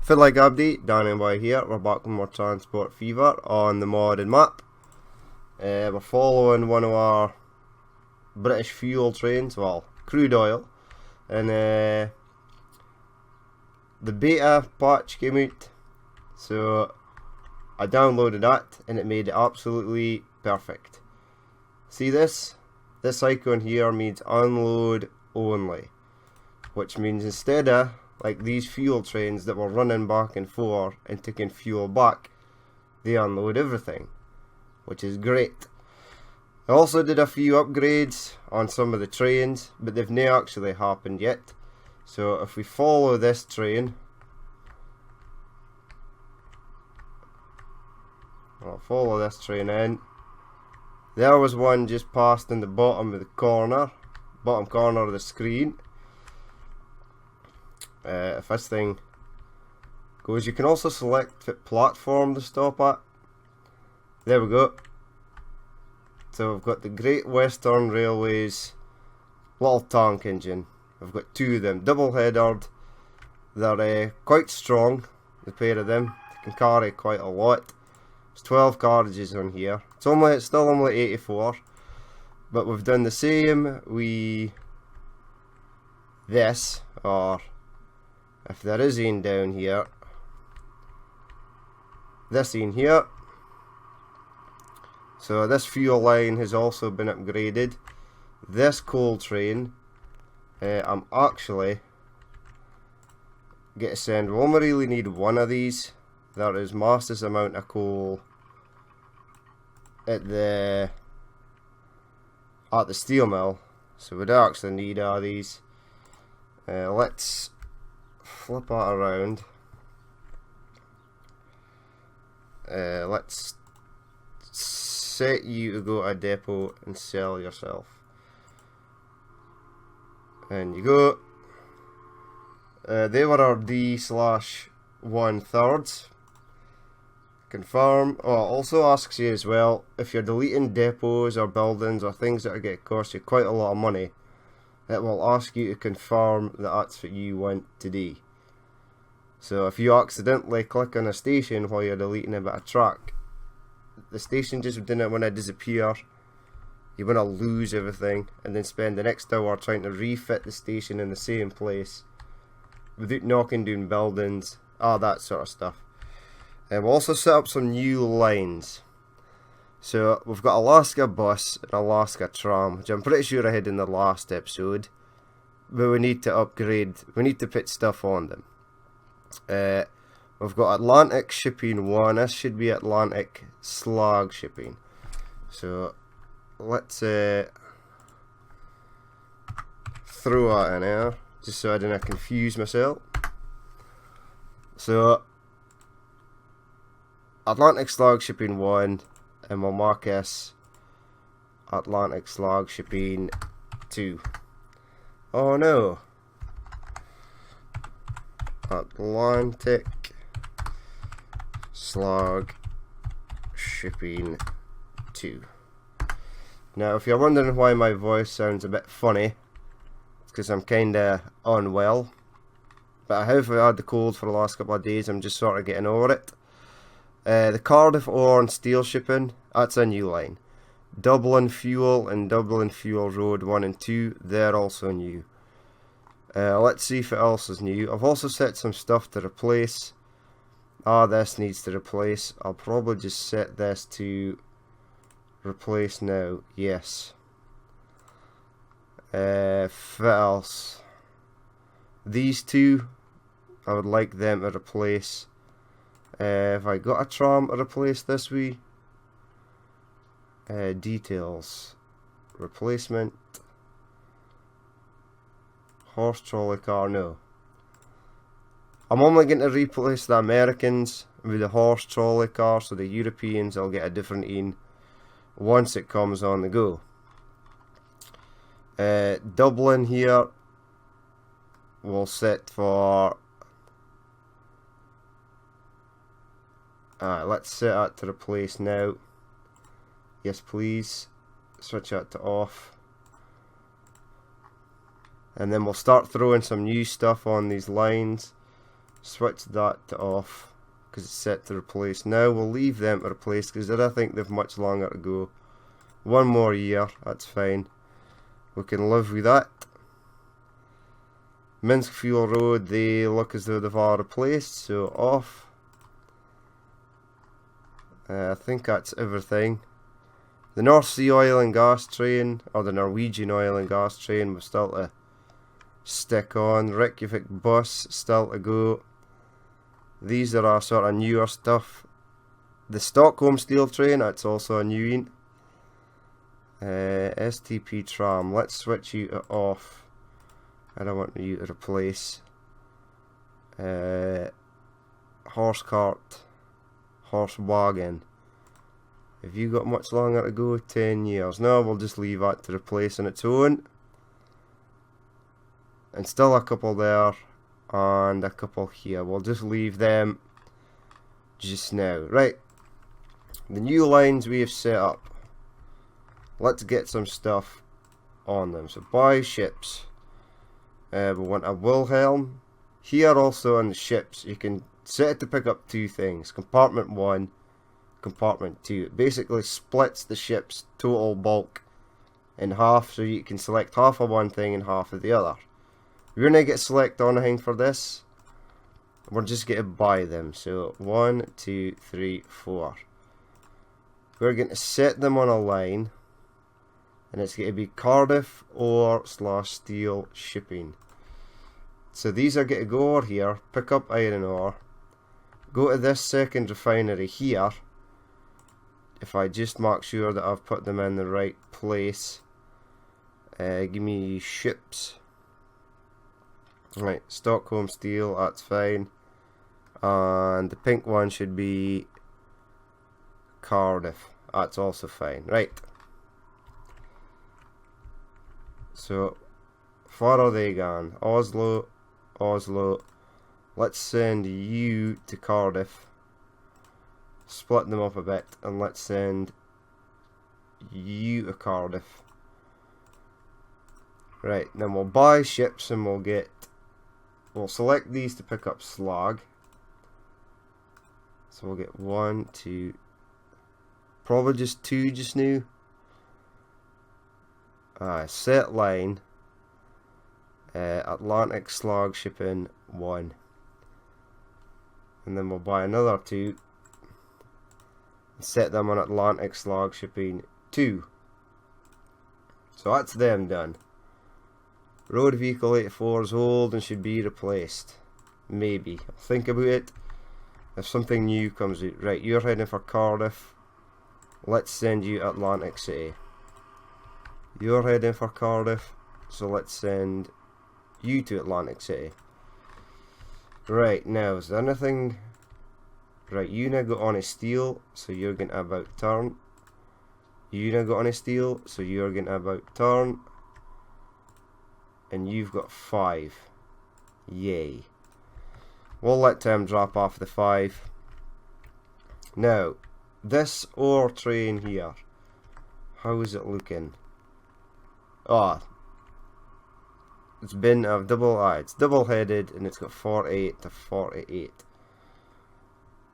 Fiddler update, Danny Boy here. We're back with more Transport Fever on the modded map. We're following one of our British fuel trains, well, crude oil, and the beta patch came out, so I downloaded that and it made it absolutely perfect. See this? This icon here means unload only, which means instead of like these fuel trains that were running back and forth and taking fuel back, they unload everything, which is great. I also did a few upgrades on some of the trains, but they've not actually happened yet. So if we follow this train, I'll follow this train in. There was one just past in the bottom of the corner, bottom corner of the screen. If this thing goes, you can also select what platform to stop at. There we go. So we've got the Great Western Railways little tank engine. I've got two of them, double-headered. They're quite strong, the pair of them. They can carry quite a lot. There's 12 carriages on here. It's still only 84, but we've done the same. This, or if there is one down here, this one here. So this fuel line has also been upgraded. This coal train, I'm actually going to send. We only really need one of these. There is massive amount of coal at the steel mill, so we don't actually need all these. Let's flip that around. Let's set you to go to a depot and sell yourself. And you go. They were our D/1/3. Confirm. Oh, it also asks you as well if you're deleting depots or buildings or things that are going to cost you quite a lot of money. It will ask you to confirm that that's what you want to do. So if you accidentally click on a station while you're deleting a bit of track, the station just didn't want to disappear. You want to lose everything and then spend the next hour trying to refit the station in the same place without knocking down buildings, all that sort of stuff. And we'll also set up some new lines. So we've got Alaska Bus and Alaska Tram, which I'm pretty sure I had in the last episode, but we need to upgrade. We need to put stuff on them. We've got Atlantic Shipping 1. This should be Atlantic Slag Shipping. So let's throw that in there, just so I didn't confuse myself. So Atlantic Slag Shipping 1, and we'll mark this Atlantic Slag Shipping 2. Oh no! Atlantic Slag Shipping 2. Now, if you're wondering why my voice sounds a bit funny, it's because I'm kinda unwell. But I have had the cold for the last couple of days. I'm just sort of getting over it. The Cardiff Ore and Steel Shipping, that's a new line. Dublin Fuel and Dublin Fuel Road 1 and 2, they're also new. Let's see if it else is new. I've also set some stuff to replace. This needs to replace. I'll probably just set this to replace now. Yes. What else? These two, I would like them to replace. Have I got a tram to replace this wee? Details. Replacement. Horse trolley car, no. I'm only going to replace the Americans with the horse trolley car, so the Europeans will get a different one once it comes on the go. Dublin here will set for. Let's set that to replace now. Yes, please. Switch that to off. And then we'll start throwing some new stuff on these lines. switch that to off because it's set to replace. Now we'll leave them to replace because I don't think they've much longer to go. One more year, that's fine. We can live with that. Minsk Fuel Road, they look as though they've all replaced, so off. I think that's everything. The North Sea oil and gas train, or the Norwegian oil and gas train, was still to stick on. Reykjavik bus, still to go. These are our sort of newer stuff. The Stockholm steel train, that's also a new one. STP tram, let's switch you to off. I don't want you to replace. Horse cart, horse wagon. Have you got much longer to go? 10 years. No, we'll just leave that to replace on its own. And still a couple there, and a couple here. We'll just leave them just now. Right, the new lines we have set up. Let's get some stuff on them. So buy ships. We want a Wilhelm. Here also on the ships, you can set it to pick up two things. Compartment 1, Compartment 2. It basically splits the ship's total bulk in half, so you can select half of one thing and half of the other. We're going to get select on anything for this. We're just going to buy them. So 1, 2, 3, 4. We're going to set them on a line. And it's going to be Cardiff /steel shipping. So these are going to go over here, pick up iron ore, go to this second refinery here. If I just mark sure that I've put them in the right place. Give me ships. Right, Stockholm steel, that's fine. And the pink one should be Cardiff. That's also fine. Right. So, far are they gone? Oslo, Oslo. Let's send you to Cardiff. Split them up a bit, and let's send you to Cardiff. Right, then we'll buy ships and we'll select these to pick up slag. So we'll get 1, 2, probably just 2 just now. Set line. Atlantic slag shipping 1. And then we'll buy another 2. And set them on Atlantic slag shipping 2. So that's them done. Road vehicle 84 is old and should be replaced. Maybe. I'll think about it if something new comes out. Right, you're heading for Cardiff. Let's send you Atlantic City. You're heading for Cardiff, so let's send you to Atlantic City. Right, now, is there anything... Right, you now got on a steel, so you're going to about turn. You now got on a steel, so you're going to about turn. And you've got 5. Yay. We'll let Tim drop off the 5. Now, this ore train here, how is it looking? It's been a it's double-headed and it's got 48 to 48.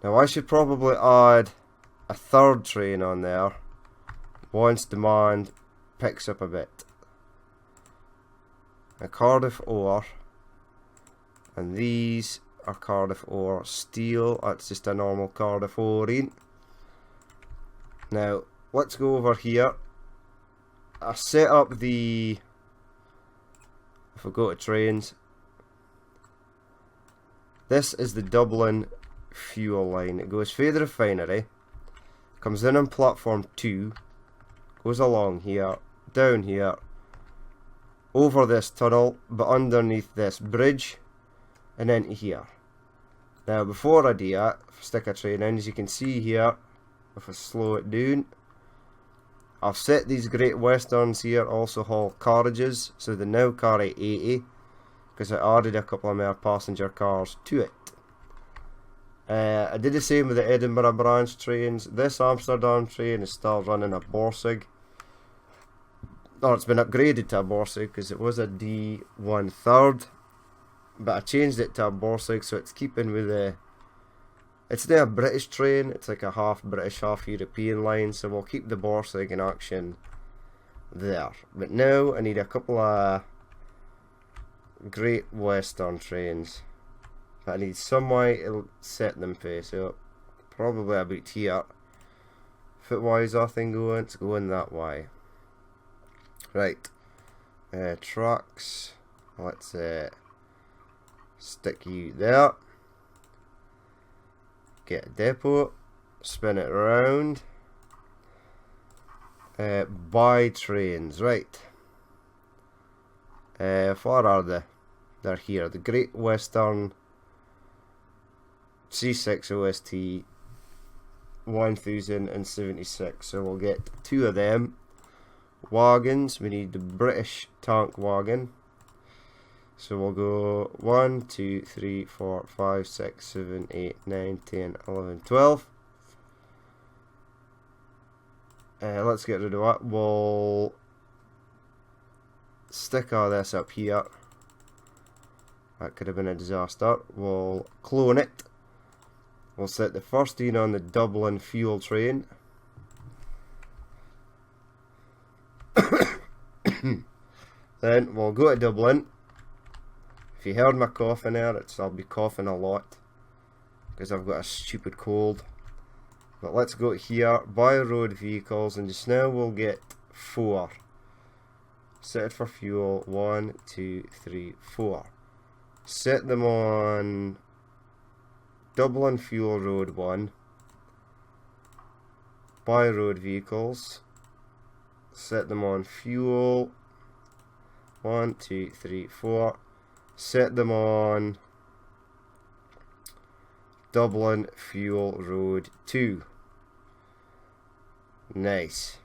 Now I should probably add a third train on there once demand picks up a bit. A Cardiff ore, and these are Cardiff ore steel. That's just a normal Cardiff ore. Now let's go over here. I set up the, if we go to trains, this is the Dublin fuel line. It goes through the refinery, comes in on platform 2, goes along here, down here, over this tunnel, but underneath this bridge, and into here. Now before I do that, if I stick a train in, as you can see here, if I slow it down, I've set these Great Westerns here also haul carriages, so they now carry 80, because I added a couple of more passenger cars to it. I did the same with the Edinburgh branch trains. This Amsterdam train is still running a Borsig. Or it's been upgraded to a Borsig because it was a D1/3. but I changed it to a Borsig, so it's keeping with the... It's now a British train, it's like a half British, half European line, so we'll keep the Borsig in action there. But now I need a couple of Great Western trains. But I need some way to set them for, so probably about here. Footwise, I think it's going that way. Right. Tracks. Let's stick you there. Get a depot. Spin it around. Buy trains. Right. Where are they? They're here. The Great Western C6 OST 1076. So we'll get 2 of them. Wagons. We need the British tank wagon. So we'll go 1, 2, 3, 4, 5, 6, 7, 8, 9, 10, 11, 12. Let's get rid of that. We'll stick all this up here. That could have been a disaster. We'll clone it. We'll set the first in on the Dublin fuel train. Then we'll go to Dublin. If you heard my coughing there, I'll be coughing a lot because I've got a stupid cold. But let's go here, buy road vehicles, and just now we'll get 4. Set it for fuel, 1, 2, 3, 4. Set them on Dublin Fuel Road 1. Buy road vehicles. Set them on fuel, 1, 2, 3, 4. Set them on Dublin Fuel Road 2. Nice.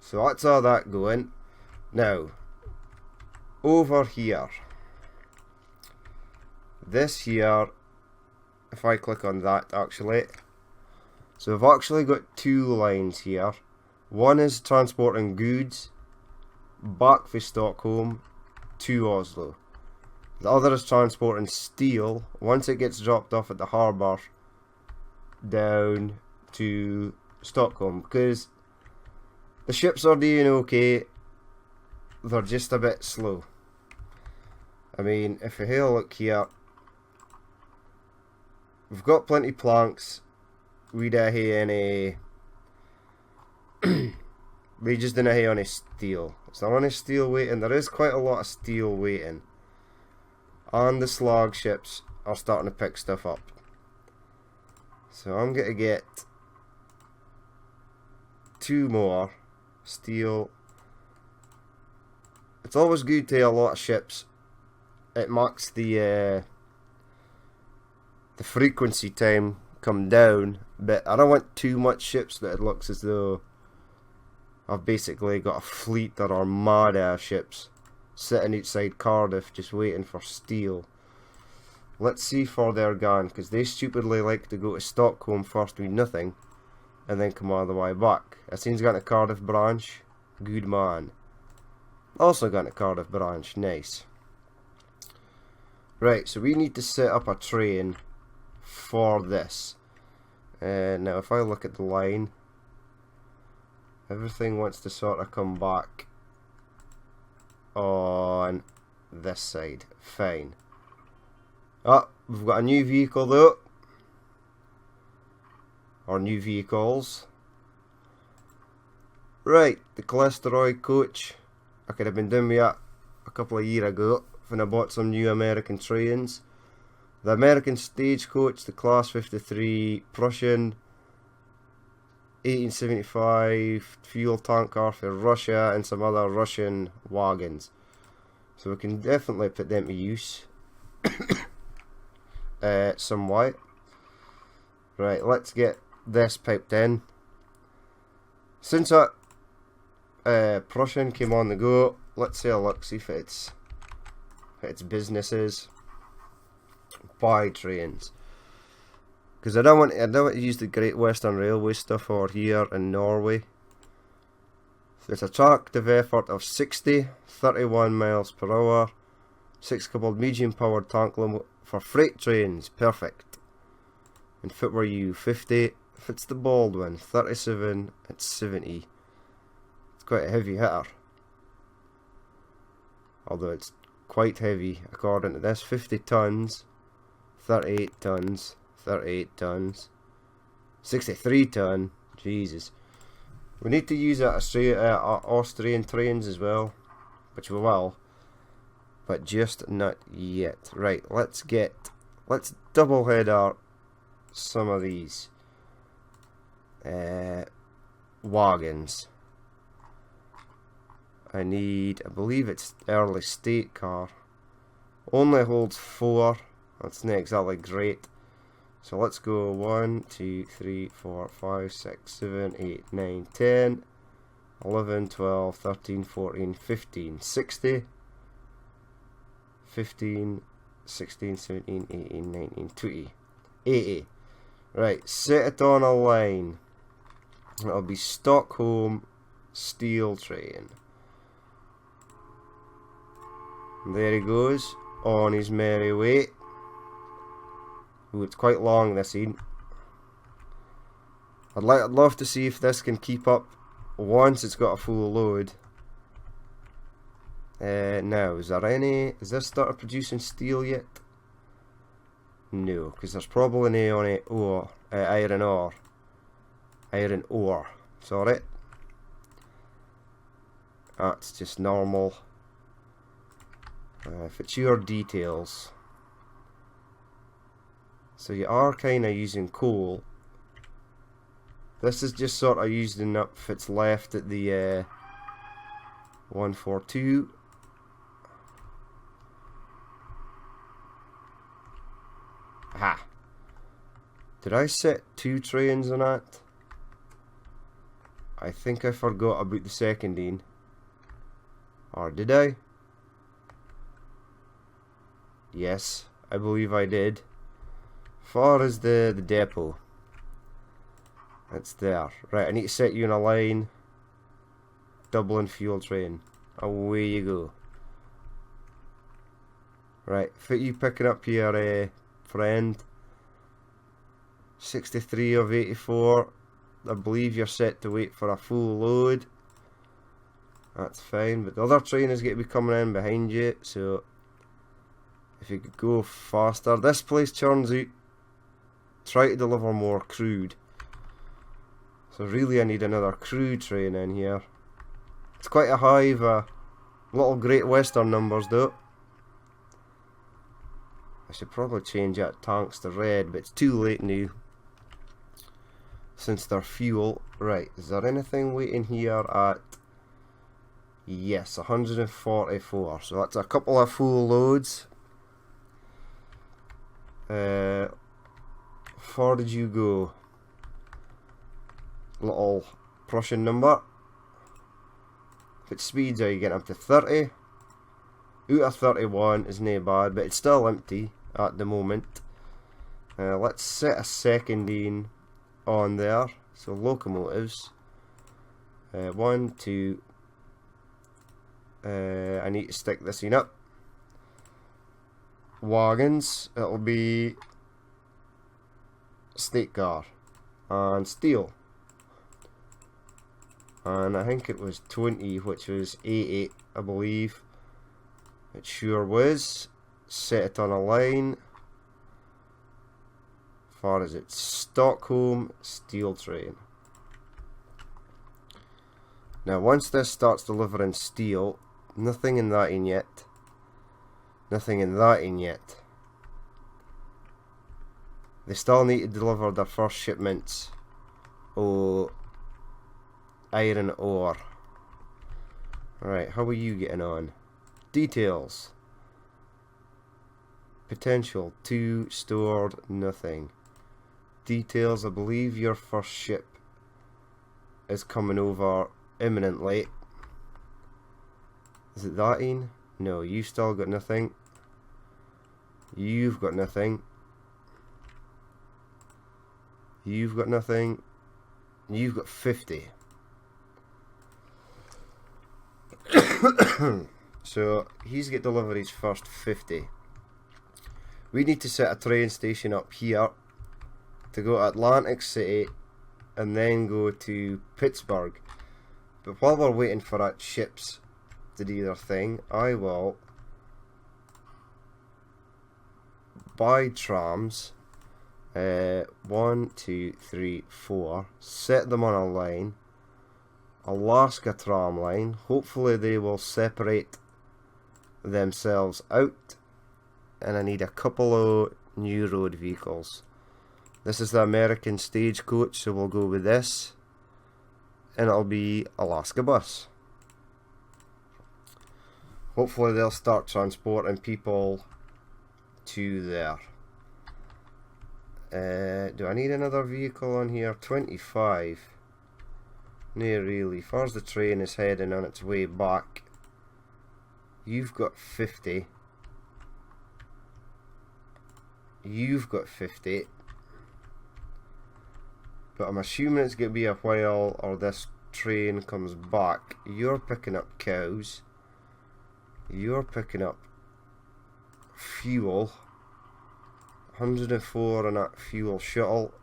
So that's all that going. Now, over here. This here, if I click on that actually. So I've actually got 2 lines here. One is transporting goods back from Stockholm to Oslo. The other is transporting steel once it gets dropped off at the harbour down to Stockholm, because the ships are doing okay, they're just a bit slow. I mean, if you have a look here, we've got plenty planks. We don't have any we just didn't have any steel. It's not any steel waiting. There is quite a lot of steel waiting. And the slag ships are starting to pick stuff up. So I'm going to get 2 more steel. It's always good to have a lot of ships. It makes the frequency time come down, but I don't want too much ships that it looks as though I've basically got a fleet that are mad ass ships sitting outside Cardiff just waiting for steel. Let's see for their gun, because they stupidly like to go to Stockholm first with nothing and then come all the way back. I seen he's got a Cardiff branch. Good man. Also got a Cardiff branch. Nice. Right, so we need to set up a train for this. Now if I look at the line, everything wants to sort of come back on this side. Fine. Oh, we've got a new vehicle though. Or new vehicles. Right, the cholesterol coach. I could have been doing with that a couple of years ago when I bought some new American trains. The American Stagecoach, the Class 53 Prussian 1875 fuel tanker for Russia, and some other Russian wagons. So we can definitely put them to use. Somewhat. Right, let's get this piped in. Since that Prussian came on the go, let's say a look, see if it's businesses. Buy trains, because I don't want to use the Great Western Railway stuff over here in Norway. It's a tractive effort of 60, 31 miles per hour, 6 coupled medium powered tank limit for freight trains, perfect. And fit were you, 50, if it's the Baldwin, 37, it's 70. It's quite a heavy hitter. Although it's quite heavy according to this, 50 tons, 38 tons, 38 tons, 63 ton, Jesus. We need to use Austrian trains as well, which we will, but just not yet. Right, let's double header some of these wagons. I believe it's early state car. Only holds 4. That's not exactly great. So let's go 1, 2, 3, 4, 5, 6, 7, 8, 9, 10, 11, 12, 13, 14, 15, 60, 15, 16, 17, 18, 19, 20, 80. Right, set it on a line. It'll be Stockholm Steel Train. There he goes, on his merry way. Ooh, it's quite long, this scene. I'd love to see if this can keep up once it's got a full load. Now, has this started producing steel yet? No, because there's probably no on it iron ore. Iron ore, sorry. That's just normal. If it's your details. So you are kind of using coal. This is just sort of using up if it's left at the 142. Aha. Did I set 2 trains on that? I think I forgot about the seconding. Or did I? Yes, I believe I did. Far as the depot. It's there. Right, I need to set you in a line. Dublin fuel train. Away you go. Right, fit you picking up your friend. 63 of 84. I believe you're set to wait for a full load. That's fine, but the other train is going to be coming in behind you, so if you could go faster. This place churns out. Try to deliver more crude. So really I need another crude train in here. It's quite a hive of little Great Western numbers though. I should probably change that tanks to red, but it's too late now. Since they're fuel. Right, is there anything waiting here at... Yes, 144. So that's a couple of full loads. Far did you go? Little Prussian number. If it speeds, are you getting up to 30? Out of 31 is no bad, but it's still empty at the moment. Let's set a seconding on there. So locomotives. 1, 2. I need to stick this in up. Wagons. It'll be state car and steel. And I think it was 20, which was 80, I believe. It sure was. Set it on a line. Far as it's Stockholm Steel Train. Now once this starts delivering steel, nothing in that in yet. Nothing in that in yet. They still need to deliver their first shipments. Oh, iron ore. Right, how are you getting on? Details. Potential 2 stored, nothing. Details, I believe your first ship is coming over imminently. Is it that in? No, you still got nothing. You've got nothing. You've got nothing. You've got 50. So he's get deliveries first 50. We need to set a train station up here to go to Atlantic City and then go to Pittsburgh. But while we're waiting for that ships to do their thing, I will buy trams. 1, 2, 3, 4. Set them on a line. Alaska tram line. Hopefully they will separate themselves out. And I need a couple of new road vehicles. This is the American Stagecoach, so we'll go with this. And it'll be Alaska Bus. Hopefully they'll start transporting people to there. Do I need another vehicle on here? 25. No, really. As far as the train is heading on its way back, you've got 50. You've got 50. But I'm assuming it's going to be a while or this train comes back. You're picking up cows. You're picking up fuel. 104 on that fuel shuttle.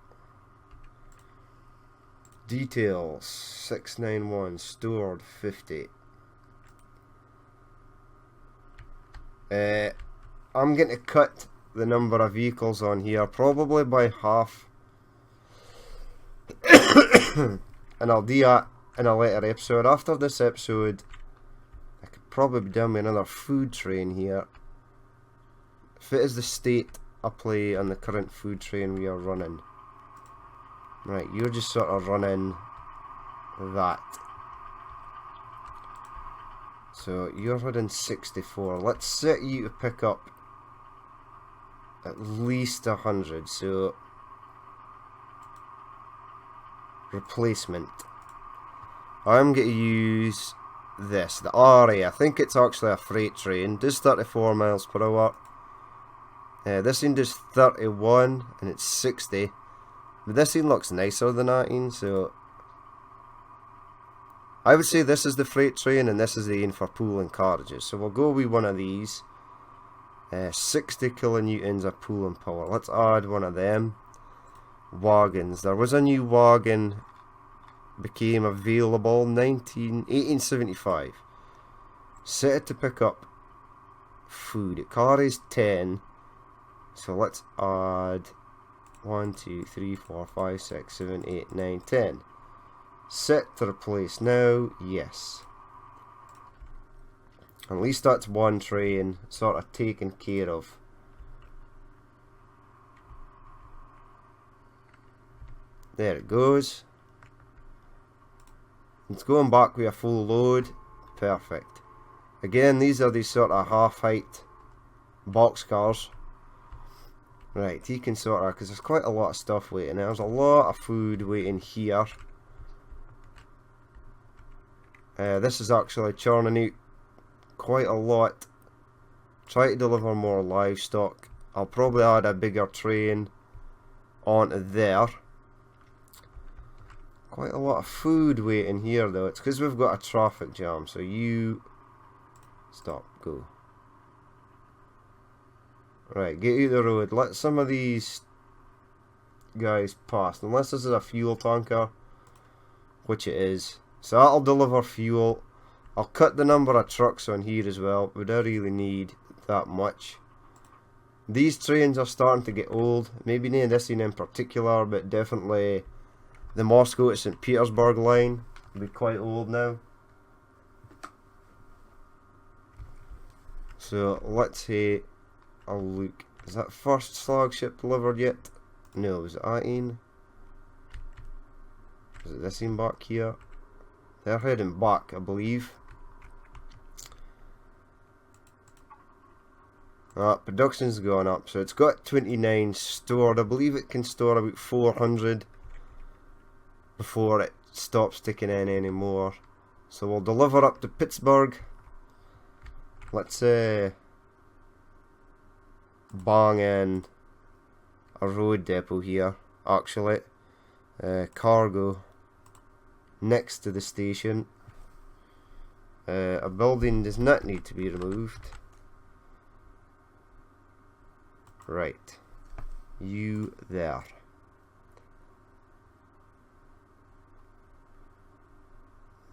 Details 691 stored 50. I'm going to cut the number of vehicles on here probably by half. And I'll do that in a later episode. After this episode, I could probably be doing another food train here. If it is the state I play on the current food train we are running. Right, you're just sort of running that. So you're running 64. Let's set you to pick up at least 100. So replacement. I'm going to use this, the RA. I think it's actually a freight train. Does 34 miles per hour. This thing does 31 and it's 60. But this thing looks nicer than that thing, so I would say this is the freight train and this is the one for pulling carriages. So we'll go with one of these. 60 kilonewtons of pulling power. Let's add one of them. Wagons. There was a new wagon became available 1875. Set it to pick up food. It carries 10. So let's add 1, 2, 3, 4, 5, 6, 7, 8, 9, 10. Set to replace now. Yes. At least that's one train sort of taken care of. There it goes. It's going back with a full load. Perfect. Again, these are these sort of half height boxcars. Right, he can sort of, because there's quite a lot of stuff waiting. There's a lot of food waiting here. This is actually churning out quite a lot. Try to deliver more livestock. I'll probably add a bigger train onto there. Quite a lot of food waiting here though. It's because we've got a traffic jam. So you stop, go. Right, get out of the road. Let some of these guys pass. Unless this is a fuel tanker, which it is. So that'll deliver fuel. I'll cut the number of trucks on here as well. We don't really need that much. These trains are starting to get old. Maybe not this one in particular, but definitely the Moscow to St. Petersburg line will be quite old now. So let's say a look. Is that first slag ship delivered yet? No, is it that one? Is it this one back here? They're heading back, I believe. Production's gone up, so it's got 29 stored. I believe it can store about 400 before it stops ticking in anymore. So we'll deliver up to Pittsburgh. Let's bang in a road depot here, actually. Cargo next to the station. A building does not need to be removed. Right. You there.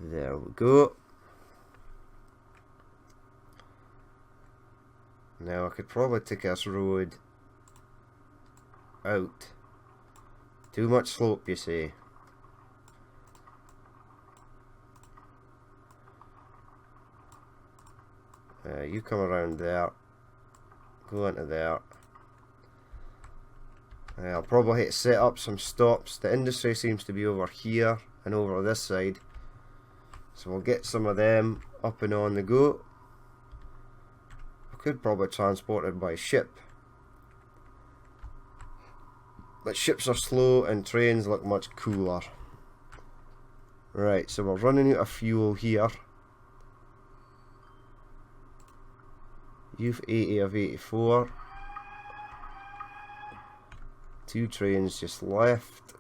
There we go. Now I could probably take this road out. Too much slope, you say. You come around there. Go into there. I'll probably have to set up some stops. The industry seems to be over here and over this side. So we'll get some of them up and on the go. We could probably transport it by ship. But ships are slow and trains look much cooler. Right, so we're running out of fuel here. You've 80 of 84. 2 trains just left.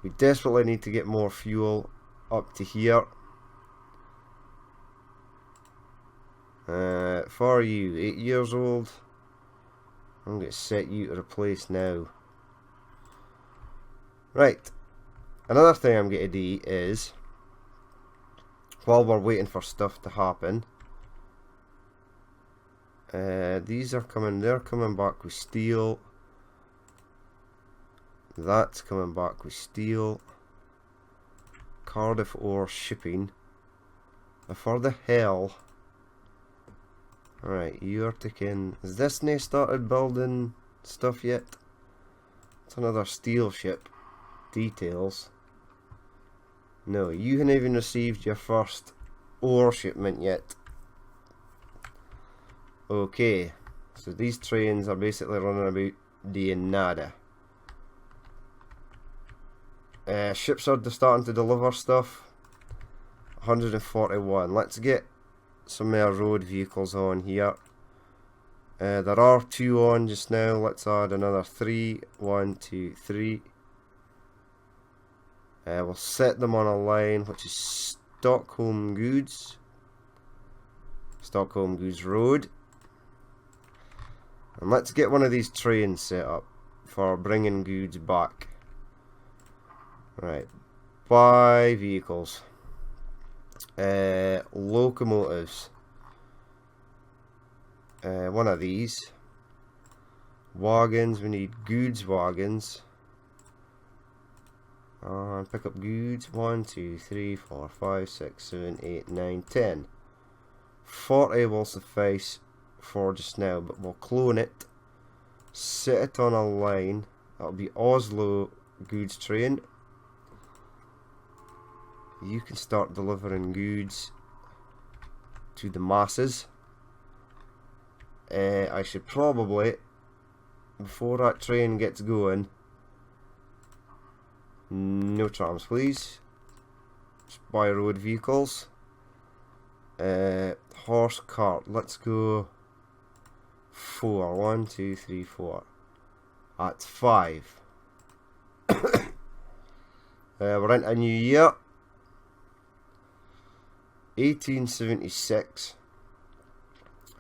We desperately need to get more fuel up to here. For you, 8 years old. I'm going to set you to replace now. Right. Another thing I'm going to do is, while we're waiting for stuff to happen, these are coming, they're coming back with steel. That's coming back with steel. Cardiff ore shipping. For the hell. Alright, you're taking... Has this now started building stuff yet? It's another steel ship. Details. No, you haven't even received your first ore shipment yet. Okay, so these trains are basically running about doing nada. Ships are starting to deliver stuff. 141. Let's get some more road vehicles on here. There are 2 on just now. Let's add another 3. 1, 2, 3. We'll set them on a line which is Stockholm Goods. Stockholm Goods Road. And let's get one of these trains set up for bringing goods back. Right. Buy vehicles. Locomotives. One of these. Wagons. We need goods wagons. And pick up goods. 1, 2, 3, 4, 5, 6, 7, 8, 9, 10. 40 will suffice for just now, but we'll clone it. Set it on a line. That'll be Oslo goods train. You can start delivering goods to the masses. I should probably, before that train gets going, no trams please, just buy road vehicles. Horse cart, let's go 4. 1, 2, 3, 4. That's 5. We're into a new year. 1876.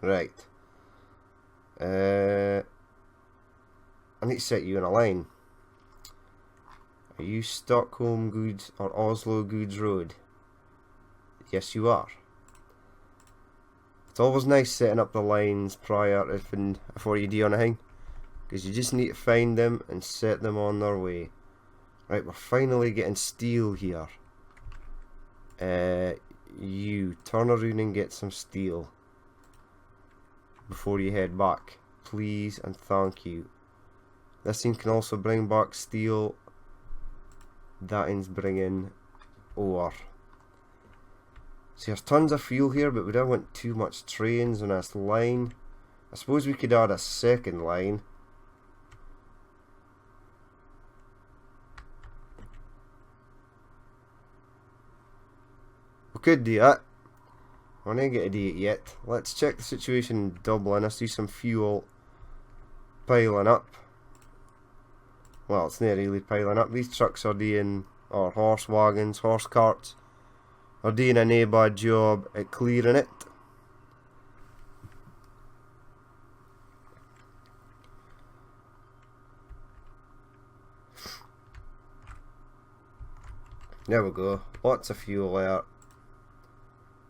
Right. I need to set you in a line. Are you Stockholm Goods or Oslo Goods Road? Yes, you are. It's always nice setting up the lines prior before you do anything, because you just need to find them and set them on their way. Right, we're finally getting steel here. You turn around and get some steel before you head back, please and thank you. This thing can also bring back steel. That is bringing ore. So there's tons of fuel here, but we don't want too much trains on this line. I suppose we could add a second line. We could do that. We're not going to do it yet. Let's check the situation in Dublin. I see some fuel piling up. Well, it's not really piling up. These trucks are doing, or horse wagons, horse carts, are doing a nae bad job at clearing it. There we go, lots of fuel there.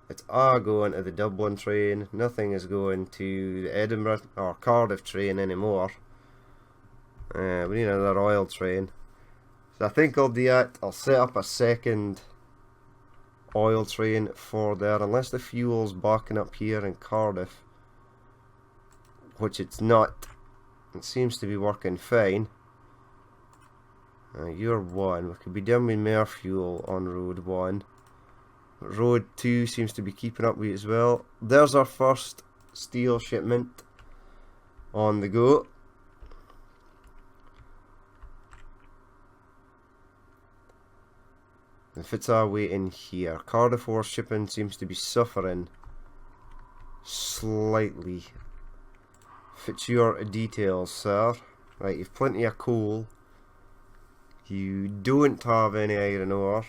It's all going to the Dublin train, nothing is going to the Edinburgh or Cardiff train anymore. We need another oil train. So I think I'll do that. I'll set up a second oil train for there, unless the fuel's backing up here in Cardiff, which it's not. It seems to be working fine. You're 1. We could be done with more fuel on road 1. Road 2 seems to be keeping up with it as well. There's our first steel shipment on the go. If it's our way in here, Cardiff Horse shipping seems to be suffering slightly. Fits your details, sir. Right, you've plenty of coal. You don't have any iron ore.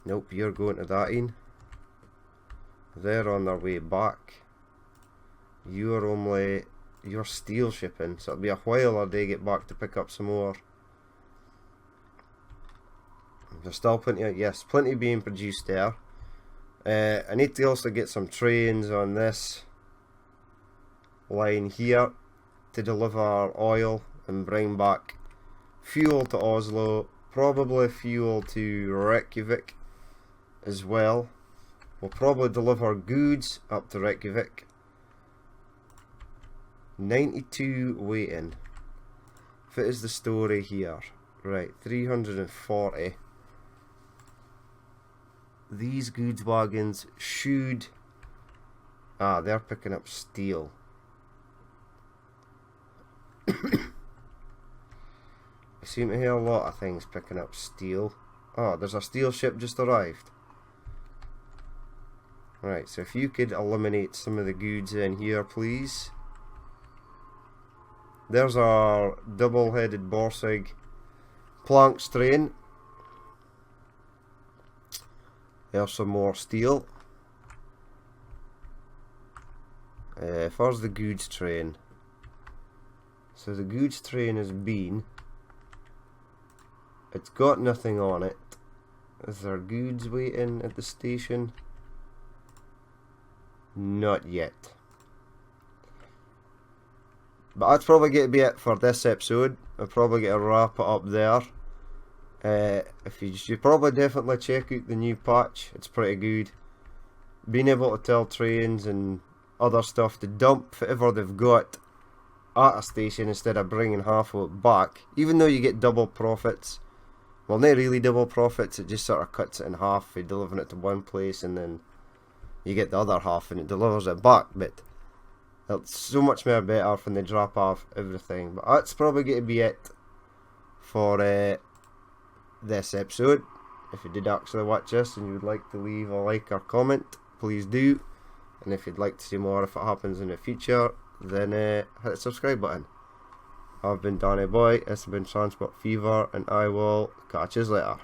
Nope, you're going to that in. They're on their way back. You're steel shipping, so it'll be a while or they get back to pick up some more. There's still plenty of, yes, plenty being produced there. I need to also get some trains on this line here to deliver oil and bring back fuel to Oslo, probably fuel to Reykjavik as well. We'll probably deliver goods up to Reykjavik. 92 waiting. Fit is the story here. Right, 340. These goods wagons should... they're picking up steel. I seem to hear a lot of things picking up steel. Oh, there's a steel ship just arrived. Right, so if you could eliminate some of the goods in here, please. There's our double-headed Borsig planks train. There's some more steel. First the goods train. So the goods train has been... It's got nothing on it. Is there goods waiting at the station? Not yet. But that's probably going to be it for this episode. I'll probably get to wrap it up there. If you should probably definitely check out the new patch. It's pretty good. Being able to tell trains and other stuff to dump whatever they've got at a station instead of bringing half of it back. Even though you get double profits. Well, not really double profits. It just sort of cuts it in half for delivering it to one place, and then you get the other half and it delivers it back. But it's so much more better when they drop off everything. But that's probably going to be it for this episode. If you did actually watch this and you would like to leave a like or comment, please do. And if you'd like to see more if it happens in the future, then hit the subscribe button. I've been Danny Boy, this has been Transport Fever, and I will catch you later.